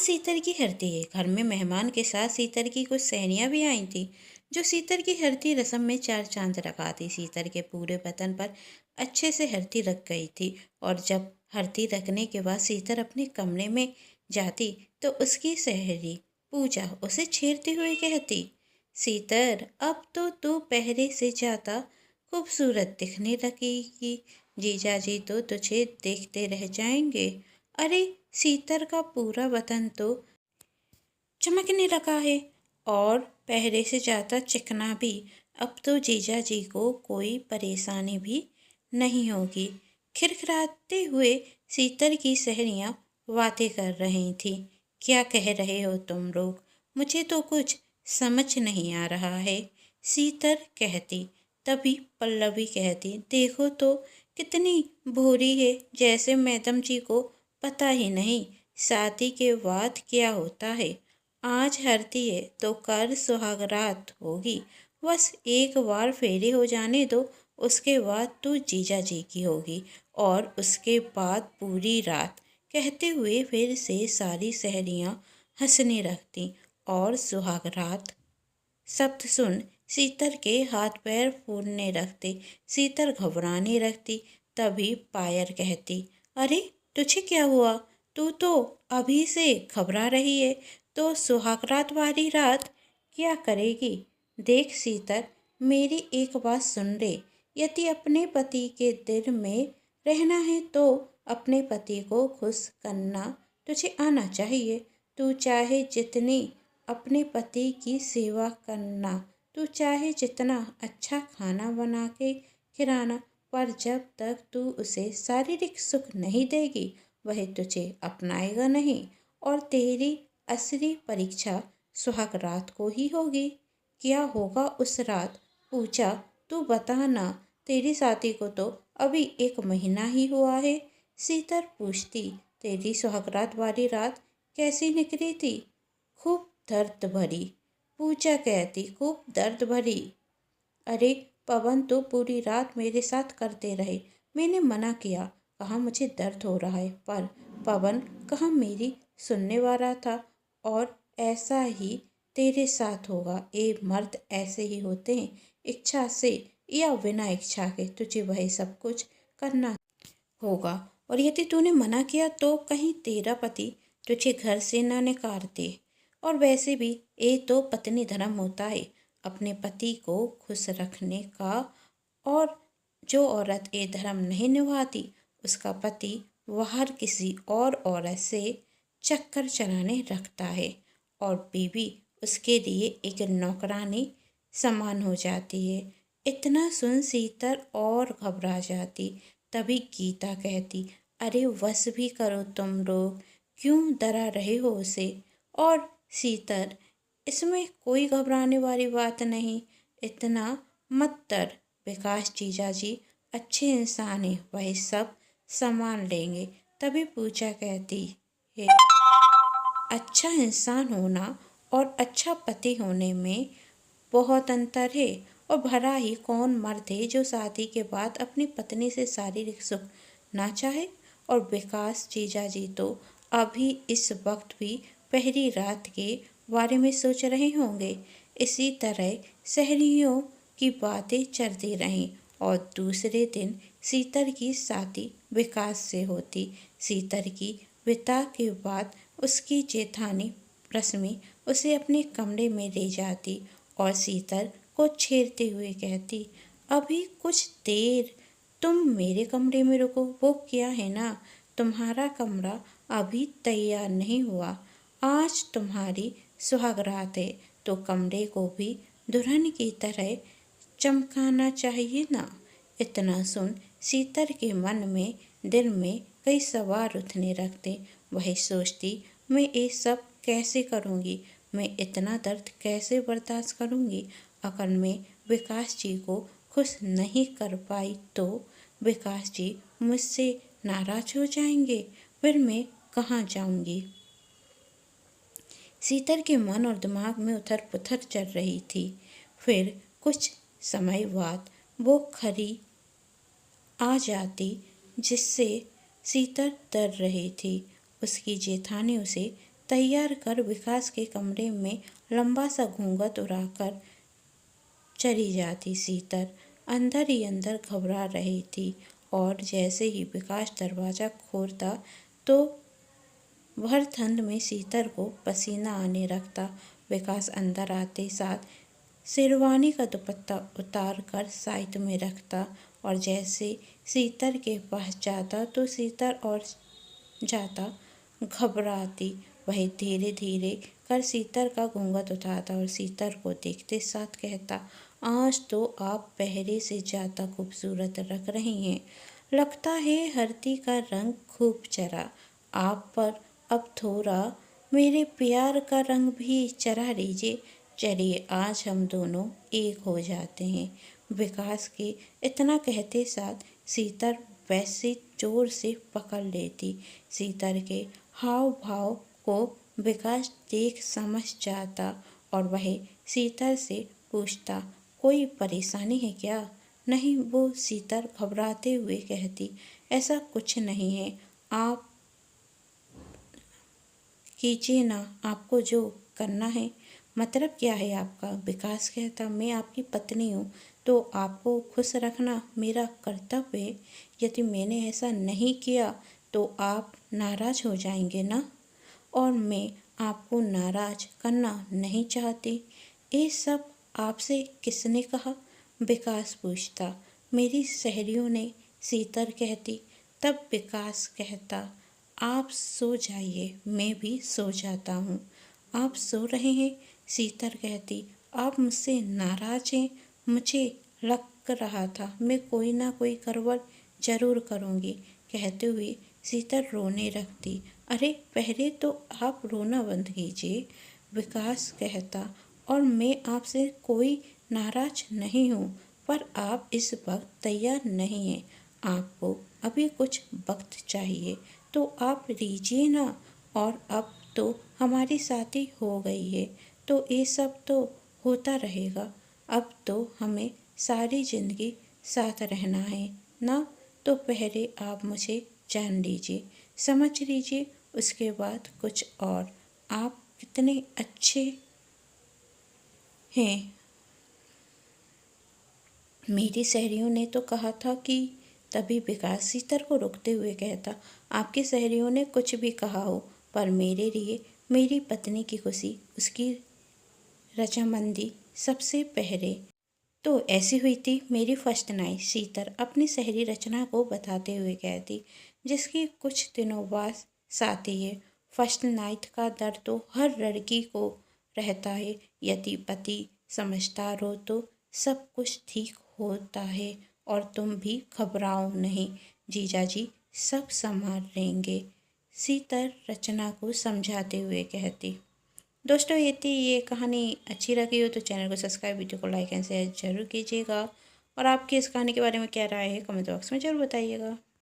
सीतर की हरदी है। घर में मेहमान के साथ सीतर की कुछ सहेलियां भी आई थी, जो सीतर की हरदी रस्म में चार चांद लगाती। सीतर के पूरे बदन पर अच्छे से हरदी रख गई थी, और जब हरदी रखने के बाद सीतर अपने कमरे में जाती तो उसकी सहेली पूजा उसे छेड़ते हुए कहती, सीतर, अब तो तू पहले से ज्यादा खूबसूरत दिखने लगेगी। जीजा जी तो तुझे देखते रह जाएंगे। अरे, सीतर का पूरा बदन तो चमकने लगा है, और पहले से ज़्यादा चिकना भी। अब तो जीजा जी को कोई परेशानी भी नहीं होगी। खिरखिराते हुए सीतर की सहेलियां बातें कर रही थीं। क्या कह रहे हो तुम लोग? मुझे तो कुछ समझ नहीं आ रहा है, सीतर कहती। तभी पल्लवी कहती, देखो तो कितनी भूरी है, जैसे मैडम जी को पता ही नहीं शादी के बाद क्या होता है। आज हरदी है तो कल सुहागरात होगी। बस एक बार फेरे हो जाने दो, उसके बाद तू जीजा जी की होगी, और उसके बाद पूरी रात। कहते हुए फिर से सारी सहेलियां हंसने लगती, और सुहागरात शब्द सुन सीतर के हाथ पैर फूलने लगते। सीतर घबराने लगती। तभी पायल कहती, अरे, तुझे क्या हुआ? तू तो अभी से घबरा रही है, तो सुहागरात वाली रात क्या करेगी? देख सीतर, मेरी एक बात सुन ले। यदि अपने पति के दिल में रहना है तो अपने पति को खुश करना तुझे आना चाहिए। तू चाहे जितनी अपने पति की सेवा करना, तू चाहे जितना अच्छा खाना बना के खिलाना, पर जब तक तू उसे शारीरिक सुख नहीं देगी, वह तुझे अपनाएगा नहीं, और तेरी असली परीक्षा सुहाग रात को ही होगी। क्या होगा उस रात? पूछा, तू बता ना, तेरी शादी को तो अभी 1 महीना ही हुआ है। सीतर पूछती, तेरी सुहागरात वाली रात कैसी निकली थी? खूब दर्द भरी। पूजा कहती, खूब दर्द भरी। अरे, पवन तो पूरी रात मेरे साथ करते रहे। मैंने मना किया, कहा मुझे दर्द हो रहा है, पर पवन कहाँ मेरी सुनने वाला था। और ऐसा ही तेरे साथ होगा। ये मर्द ऐसे ही होते हैं, इच्छा से या बिना इच्छा के तुझे वही सब कुछ करना होगा। और यदि तूने मना किया तो कहीं तेरा पति तुझे घर से ना निकाल दे। और वैसे भी ये तो पत्नी धर्म होता है, अपने पति को खुश रखने का। और जो औरत ये धर्म नहीं निभाती, उसका पति बाहर किसी और औरत से चक्कर चलाने रखता है, और बीवी उसके लिए एक नौकरानी समान हो जाती है। इतना सुन सीतर और घबरा जाती। तभी गीता कहती, अरे वश भी करो तुम लोग, क्यों डरा रहे हो उसे? और सीतर, इसमें कोई घबराने वाली बात नहीं, इतना मत डर। विकास जीजा जी अच्छे इंसान हैं, वही सब संभाल लेंगे। तभी पूजा कहती है, अच्छा इंसान होना और अच्छा पति होने में बहुत अंतर है। और भला ही कौन मर्द है जो शादी के बाद अपनी पत्नी से शारीरिक सुख ना चाहे। और विकास जीजा जी तो अभी इस वक्त भी पहली रात के बारे में सोच रहे होंगे। इसी तरह सहेलियों की बातें चलती रहीं, और दूसरे दिन सीतर की शादी विकास से होती। सीतर की विदा के बाद उसकी जेठानी रश्मि उसे अपने कमरे में ले जाती, और सीतर को छेड़ते हुए कहती, अभी कुछ देर तुम मेरे कमरे में रुको। वो क्या है ना, तुम्हारा कमरा अभी तैयार नहीं हुआ। आज तुम्हारी सुहागरात है, तो कमरे को भी दुल्हन की तरह चमकाना चाहिए ना। इतना सुन सीतर के मन में दिल में कई सवाल उठने लगते। वह सोचती, मैं ये सब कैसे करूँगी? मैं इतना दर्द कैसे बर्दाश्त करूँगी? अगर मैं विकास जी को खुश नहीं कर पाई तो विकास जी मुझसे नाराज हो जाएंगे, फिर मैं कहाँ जाऊँगी? सीतर के मन और दिमाग में उथल पुथल चल रही थी। फिर कुछ समय बाद वो खरी आ जाती, जिससे सीतर डर रही थी। उसकी जेठानी उसे तैयार कर विकास के कमरे में लंबा सा घूंघट उड़ाकर चली जाती। शीतल अंदर ही अंदर घबरा रही थी और जैसे ही विकास दरवाज़ा खोलता तो भर ठंड में शीतल को पसीना आने लगता। विकास अंदर आते साथ शेरवानी का दुपट्टा उतार कर साइड में रखता और जैसे शीतल के पास जाता तो शीतल और जाता घबराती। वही धीरे धीरे कर शीतल का घूंघट उठाता और शीतल को देखते साथ कहता, आज तो आप पहले से ज़्यादा खूबसूरत लग रही हैं। लगता है हल्दी का रंग खूब चढ़ा आप पर, अब थोड़ा मेरे प्यार का रंग भी चढ़ा लीजिए। चलिए आज हम दोनों एक हो जाते हैं। विकास के इतना कहते साथ शीतल वैसे जोर से पकड़ लेती। शीतल के हाव भाव को विकास देख समझ जाता और वह शीतल से पूछता, कोई परेशानी है क्या? नहीं, वो शीतल घबराते हुए कहती, ऐसा कुछ नहीं है, आप कीजिए ना, आपको जो करना है। मतलब क्या है आपका? विकास कहता, मैं आपकी पत्नी हूँ तो आपको खुश रखना मेरा कर्तव्य है। यदि मैंने ऐसा नहीं किया तो आप नाराज़ हो जाएंगे ना, और मैं आपको नाराज़ करना नहीं चाहती। ये सब आपसे किसने कहा? विकास पूछता। मेरी सहेलियों ने, शीतल कहती। तब विकास कहता, आप सो जाइए, मैं भी सो जाता हूँ। आप सो रहे हैं? शीतल कहती, आप मुझसे नाराज़ हैं? मुझे लग रहा था मैं कोई ना कोई गड़बड़ जरूर करूँगी। कहते हुए शीतल रोने लगती। अरे पहले तो आप रोना बंद कीजिए, विकास कहता, और मैं आपसे कोई नाराज नहीं हूँ, पर आप इस वक्त तैयार नहीं हैं। आपको अभी कुछ वक्त चाहिए तो आप लीजिए ना। और अब तो हमारी शादी हो गई है तो ये सब तो होता रहेगा। अब तो हमें सारी ज़िंदगी साथ रहना है ना। तो पहले आप मुझे जान लीजिए, समझ लीजिए, उसके बाद कुछ और। आप कितने अच्छे हैं। मेरी सहेलियों ने तो कहा था कि, तभी विकास शीतल को रोकते हुए कहता, आपकी सहेलियों ने कुछ भी कहा हो, पर मेरे लिए मेरी पत्नी की खुशी, उसकी रजामंदी सबसे पहले। तो ऐसी हुई थी मेरी फर्स्ट नाइट, शीतल अपनी सहेली रचना को बताते हुए कहती, जिसकी कुछ दिनों बाद शादी है। फर्स्ट नाइट का डर तो हर लड़की को रहता है। यदि पति समझदार हो तो सब कुछ ठीक होता है। और तुम भी घबराओ नहीं, जीजा जी सब संभाल लेंगे, शीतल रचना को समझाते हुए कहती। दोस्तों यदि ये कहानी अच्छी लगी हो तो चैनल को सब्सक्राइब, वीडियो को लाइक एंड शेयर जरूर कीजिएगा। और आपकी इस कहानी के बारे में क्या राय है कमेंट बॉक्स में ज़रूर बताइएगा।